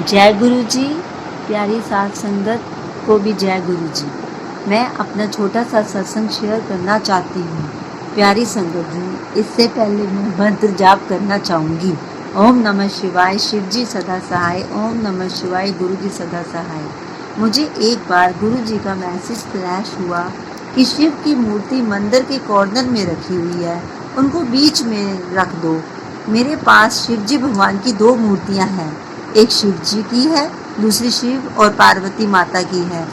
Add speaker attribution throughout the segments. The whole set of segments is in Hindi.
Speaker 1: जय गुरु जी। प्यारी साध संगत को भी जय गुरु जी। मैं अपना छोटा सा सत्संग शेयर करना चाहती हूँ। प्यारी संगत जी, इससे पहले मैं मंत्र जाप करना चाहूँगी। ओम नमः शिवाय, शिव जी सदा सहाय। ओम नमः शिवाय, गुरु जी सदा सहाय। मुझे एक बार गुरु जी का मैसेज फ्लैश हुआ कि शिव की मूर्ति मंदिर के कॉर्नर में रखी हुई है, उनको बीच में रख दो। मेरे पास शिव जी भगवान की दो मूर्तियाँ हैं, एक शिव जी की है, दूसरी शिव और पार्वती माता की है।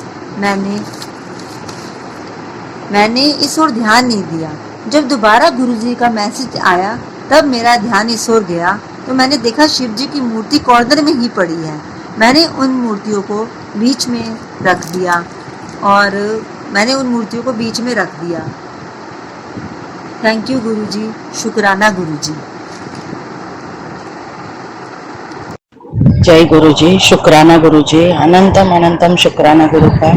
Speaker 1: मैंने इस ओर ध्यान नहीं दिया। जब दोबारा गुरुजी का मैसेज आया तब मेरा ध्यान इस ओर गया तो मैंने देखा शिव जी की मूर्ति कॉर्नर में ही पड़ी है। मैंने उन मूर्तियों को बीच में रख दिया। थैंक यू गुरुजी, शुक्राना गुरुजी।
Speaker 2: जय गुरु जी, शुक्राना गुरु जी, अनंतम अनंतम शुक्राना गुरु का।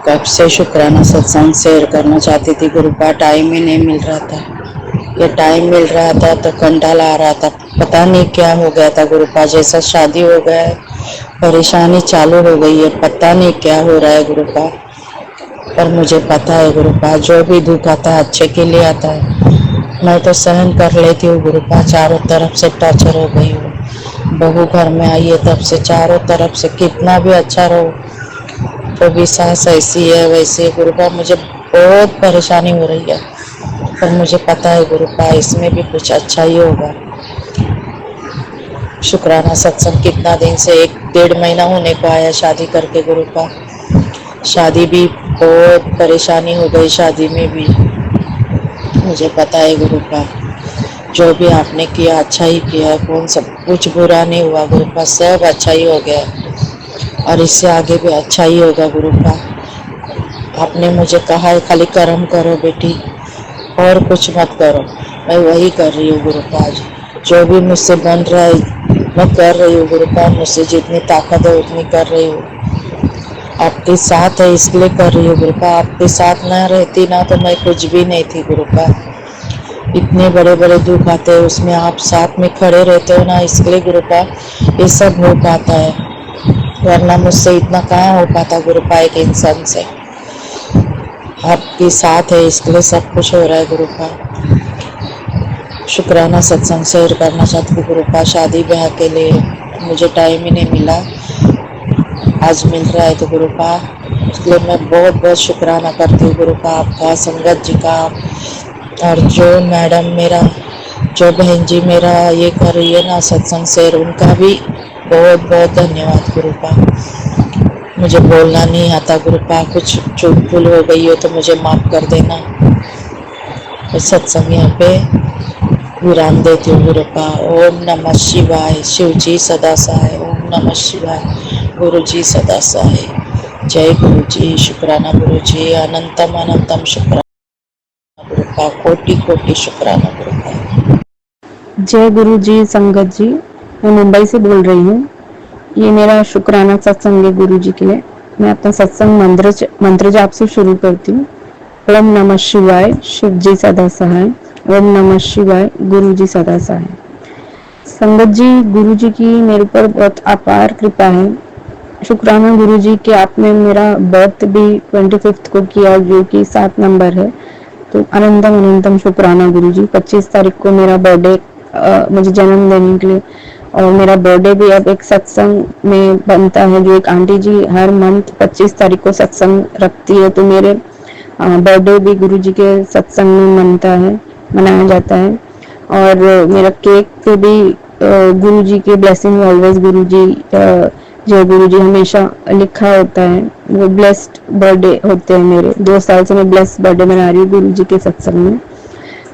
Speaker 2: कब से शुक्राना सत्संग शेयर करना चाहती थी गुरु का, टाइम ही नहीं मिल रहा था। ये टाइम मिल रहा था तो कंटाला आ रहा था, पता नहीं क्या हो गया था गुरु का। जैसा शादी हो गया है, परेशानी चालू हो गई है, पता नहीं क्या हो रहा है गुरु का। पर मुझे पता है गुरु का, जो भी दुख आता है अच्छे के लिए आता है। मैं तो सहन कर लेती हूँ गुरु का, चारों तरफ से टॉर्चर हो गई हूँ। बहू घर में आई है तब से चारों तरफ से कितना भी अच्छा रहो तो भी सास ऐसी है वैसी है गुरु का, मुझे बहुत परेशानी हो रही है। पर मुझे पता है गुरु का, इसमें भी कुछ अच्छा ही होगा। शुक्राना सत्संग कितना दिन से 1-1.5 महीना होने को आया शादी करके गुरु का। शादी भी बहुत परेशानी हो गई, शादी में भी मुझे पता है गुरु का, जो भी आपने किया अच्छा ही किया है। कौन सब कुछ बुरा नहीं हुआ गुरु का, सब अच्छा ही हो गया और इससे आगे भी अच्छा ही होगा गुरु का। आपने मुझे कहा है खाली कर्म करो बेटी, और कुछ मत करो। मैं वही कर रही हूँ गुरु का। आज जो भी मुझसे बन रहा है मैं कर रही हूँ गुरु का, मुझसे जितनी ताकत है उतनी कर रही हूँ। आपके साथ है इसलिए कर रही हूँ गुरु का, आपके साथ ना रहती ना तो मैं कुछ भी नहीं थी गुरु का। इतने बड़े बड़े दुख आते हैं उसमें आप साथ में खड़े रहते हो ना, इसलिए गुरु का ये सब हो पाता है, वरना मुझसे इतना कहाँ हो पाता गुरु का। एक इंसान से आपके साथ है इसलिए सब कुछ हो रहा है गुरु का। शुक्राना सत्संग शेयर करना चाहती हूँ गुरु का। शादी ब्याह के लिए मुझे टाइम ही नहीं मिला, आज मिल रहा है तो गुरु का, इसलिए मैं बहुत बहुत शुक्राना करती हूँ गुरु का, आपका, संगत जी का। और जो मैडम मेरा, जो बहन जी मेरा ये कर रही है ना सत्संग शेयर, उनका भी बहुत बहुत धन्यवाद गुरु का। मुझे बोलना नहीं आता गुरु का, कुछ चूक भूल हो गई हो तो मुझे माफ़ कर देना। मैं सत्संग यहाँ पे विराम देती हूँ गुरु का। ओम नमः शिवाय, शिव जी सदा सहाय। ओम नमः शिवाय, गुरु जी सदा सहाय। जय गुरु जी, शुक्राना गुरु जी, अनंतम अनंतम शुक्राना गुरु का, कोटि कोटि शुक्राना गुरु का।
Speaker 3: जय गुरु जी। संगत जी, मैं मुंबई से बोल रही हूँ। ये मेरा शुक्राना सत्संग है गुरु जी के लिए। मैं अपना सत्संग मंत्र जाप से शुरू करती हूँ। ओम नमः शिवाय, शिव जी सदा सहाय। ओम नमः शिवाय, गुरु जी सदा सहाय। संगत जी, गुरु जी की मेरे ऊपर बहुत अपार कृपा है। शुक्राना गुरु जी कि आपने मेरा बर्थ भी 25 को किया, जो कि 7 नंबर है। तो अनंतम अनंतम शुक्राना गुरु जी। 25 तारीख को मेरा बर्थडे मुझे जन्म देने के लिए, और मेरा बर्थडे भी अब एक सत्संग में बनता है, जो एक आंटी जी हर मंथ 25 तारीख को सत्संग रखती है। तो मेरे बर्थडे भी गुरु जी के सत्संग में मनाया जाता है। और मेरा केक पे भी गुरु जी के ब्लेसिंग ऑलवेज गुरु जी, जय गुरु जी हमेशा लिखा होता है। वो ब्लेस्ड बर्थडे होते हैं मेरे। 2 साल से मैं ब्लेस्ड बर्थडे मना रही हूँ गुरु जी के सत्संग में।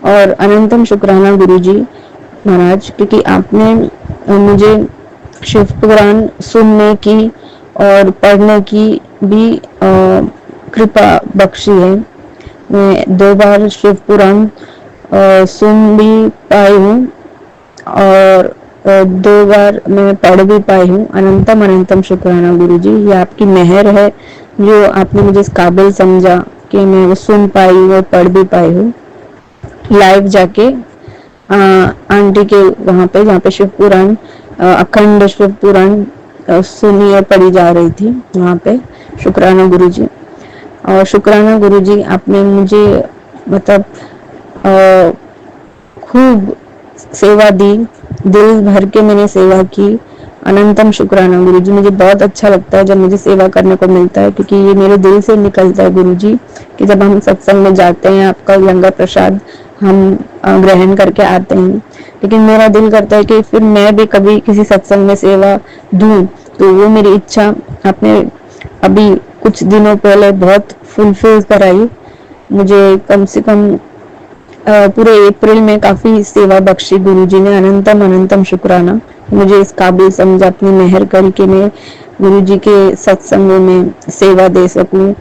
Speaker 3: और अनंतम शुक्राना गुरु जी महाराज, क्योंकि आपने मुझे शिव पुराण सुनने की और पढ़ने की भी कृपा बख्शी है। मैं 2 बार शिव पुराण सुन भी पाई हूँ और 2 बार मैं पढ़ भी पाई हूँ। अनंतम अनंतम शुक्राना गुरु जी, ये आपकी मेहर है जो आपने मुझे इस काबिल समझा कि मैं वो सुन पाई और पढ़ भी पाई हूँ लाइव जाके आंटी के वहां पे, जहाँ पे शिव पुराण अखंड शिव पुराण सुनी और पढ़ी जा रही थी वहाँ पे। शुक्राना गुरुजी। और शुक्राना गुरुजी, आपने मुझे मतलब खूब सेवा दी, दिल भर के मैंने सेवा की। अनंतम शुक्राना गुरुजी। मुझे बहुत अच्छा लगता है जब मुझे सेवा करने को मिलता है, क्योंकि ये मेरे दिल से निकलता है गुरुजी, कि जब हम सत्संग में जाते हैं, आपका लंगर प्रसाद हम ग्रहण करके आते हैं, लेकिन मेरा दिल करता है कि फिर मैं भी कभी किसी सत्संग में सेवा दूं। तो वो मेरी इच्छा आपने अभी कुछ दिनों पहले बहुत फुलफिल कराई। मुझे कम से कम पूरे अप्रैल में काफी सेवा बख्शी गुरुजी ने। अनंतम अनंतम शुक्राना। मुझे इस काबिल समझा, अपनी मेहर करके मैं गुरुजी के सत्संगों में सेवा दे सकूं।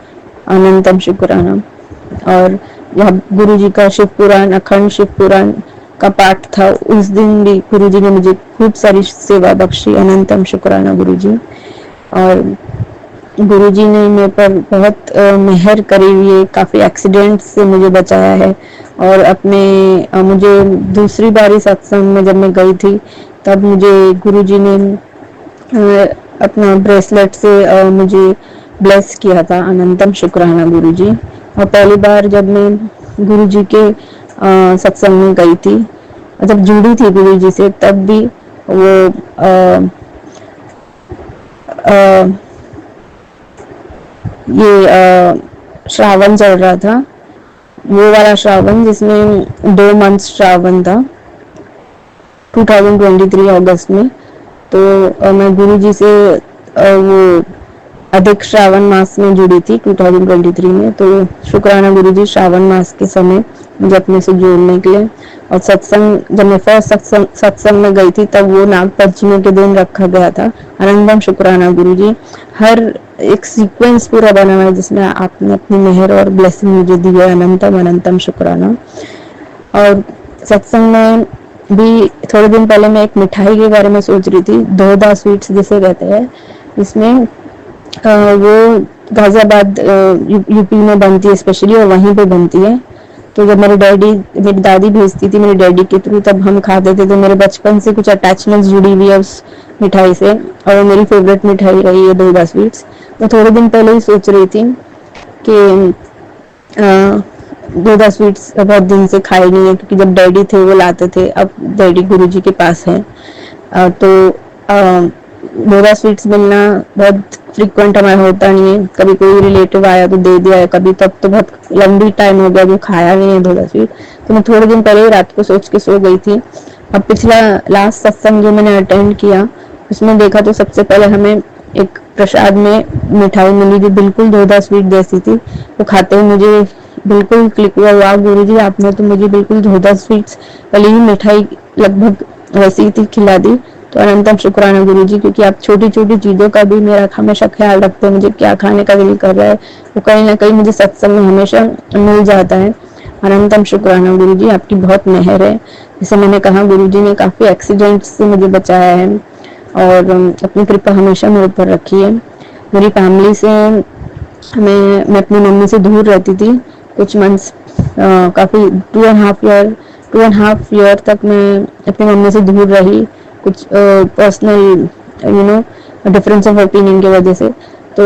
Speaker 3: अनंतम शुक्राना। और यह गुरुजी का शिव पुराण, अखंड शिव पुराण का पाठ था, उस दिन भी गुरुजी ने मुझे खूब सारी सेवा बख्शी। अनंतम शुक्राना गुरुजी। और गुरुजी ने मेरे पर बहुत मेहर करी हुई है, काफी एक्सीडेंट से मुझे बचाया है। और अपने मुझे दूसरी बारी सत्संग में जब मैं गई थी, तब मुझे गुरुजी ने अपना ब्रेसलेट से मुझे ब्लेस किया था। अनंतम शुक्राना गुरुजी। और पहली बार जब मैं गुरुजी के सत्संग में गई थी, जब जुड़ी थी गुरुजी से, तब भी वो ये श्रावण चल रहा था, वो वाला श्रावण जिसमें 2 मंथ श्रावण था 2023 अगस्त में। तो मैं गुरुजी से वो अधिक श्रावण मास में जुड़ी थी 2023 में। तो शुक्राना गुरुजी श्रावण मास के समय मुझे अपने से जोड़ने के लिए। और सत्संग, जब मैं फर्स्ट सत्संग में गई थी, तब वो नाग पंचमी के दिन रखा गया था। अनंतम शुक्राना गुरुजी। हर एक सीक्वेंस पूरा बना हुआ है जिसमें आपने अपनी मेहर और ब्लेसिंग मुझे दी है। अनंतम अनंतम शुक्राना। और सत्संग में भी थोड़े दिन पहले मैं एक मिठाई के बारे में सोच रही थी, दोदा स्वीट्स जिसे कहते हैं। इसमें वो गाजियाबाद यूपी में बनती है स्पेशली, और वहीं पे बनती है। तो जब मेरी दादी भेजती थी मेरे डैडी के थ्रू, तब हम खाते थे। तो मेरे बचपन से कुछ अटैचमेंट्स जुड़ी हुई है उस मिठाई से, और मेरी फेवरेट मिठाई रही है दोदा स्वीट्स। मैं थोड़े दिन पहले ही सोच रही थी कि दोदा स्वीट्स बहुत दिन से खाई नहीं है, क्योंकि जब डैडी थे वो लाते थे, अब डैडी गुरुजी के पास है। तो दोदा स्वीट्स मिलना बहुत फ्रीक्वेंट हमारा होता नहीं है। कभी कोई रिलेटिव आया तो दे दिया है, कभी तब तो बहुत लंबी टाइम हो गया जो खाया नहीं है दोदा स्वीट। तो मैं थोड़े दिन पहले रात को सोच के सो गई थी। अब पिछला लास्ट सत्संग जो मैंने अटेंड किया, उसमें देखा तो सबसे पहले हमें एक प्रसाद में मिठाई मिली जो बिल्कुल दोदा स्वीट जैसी थी। वो खाते ही मुझे बिल्कुल क्लिक हुआ, वाह गुरुजी आपने तो मुझे बिल्कुल दोदा स्वीट्स वाली ही मिठाई लगभग वैसी थी खिला दी। तो अनंतम शुक्राना गुरुजी, क्योंकि आप छोटी छोटी चीजों का भी मेरा हमेशा ख्याल रखते हैं। मुझे क्या खाने का दिल कर रहा है वो कहीं ना कहीं मुझे सत्संग में हमेशा मिल जाता है। अनंतम शुक्राना गुरुजी, आपकी बहुत मेहर है। जैसे मैंने कहा, गुरुजी ने काफी एक्सीडेंट से मुझे बचाया है और अपनी कृपा हमेशा मेरे ऊपर रखी है। मेरी फैमिली से मैं अपनी मम्मी से दूर रहती थी कुछ मंथ्स, काफी 2.5 ईयर तक मैं अपनी मम्मी से दूर रही, कुछ पर्सनल डिफरेंस ऑफ ओपिनियन की वजह से। तो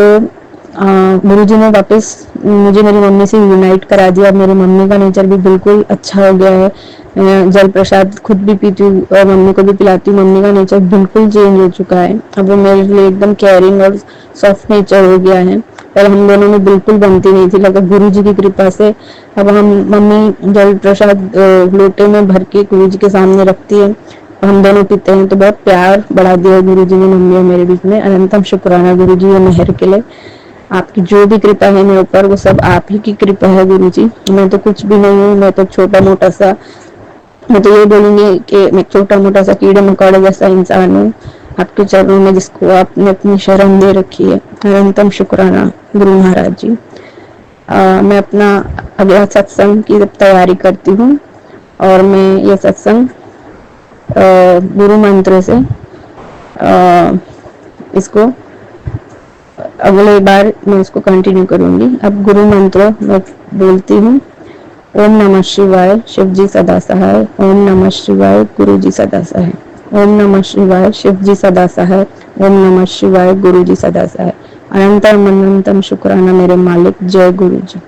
Speaker 3: गुरुजी ने वापस मुझे मेरी मम्मी से यूनाइट करा दिया। मेरी मम्मी का नेचर भी बिल्कुल अच्छा हो गया है। मैं जल प्रसाद खुद भी पीती हूँ और मम्मी को भी पिलाती हूँ। मम्मी का नेचर बिल्कुल चेंज हो चुका है। अब वो मेरे लिए एकदम केयरिंग और सॉफ्ट नेचर हो गया है। पहले हम दोनों में बिल्कुल बनती नहीं थी, लगा गुरुजी की कृपा से अब मम्मी जल प्रसाद लोटे में भर के गुरुजी के सामने रखती है, हम दोनों पीते हैं। तो बहुत प्यार बढ़ा दिया गुरुजी ने मम्मी और मेरे बीच में। अनंतम शुक्राना गुरुजी ये मेहर के लिए। आपकी जो भी कृपा है मेरे ऊपर, वो सब आप ही की कृपा है गुरुजी। मैं तो कुछ भी नहीं हूँ, मैं तो छोटा मोटा सा, मैं तो ये बोलूंगी कि मैं छोटा मोटा सा कीड़े मकोड़े जैसा इंसान हूँ आपके चरणों में, जिसको आपने अपनी शरण दे रखी है। अनंतम शुक्राना गुरु महाराज जी। मैं अपना अगला सत्संग की तैयारी करती हूँ और मैं ये सत्संग गुरु मंत्र से इसको अगले बार मैं इसको कंटिन्यू करूंगी। अब गुरु मंत्र मैं बोलती हूँ। ओम नमः शिवाय, शिव जी सदा सहाय। ओम नमः शिवाय, गुरु जी सदा सहाय। ओम नमः शिवाय, शिव जी सदा सहाय। ओम नमः शिवाय, गुरु जी सदा सहाय। अनंतम अनंतम शुक्राना मेरे मालिक, जय गुरु जी।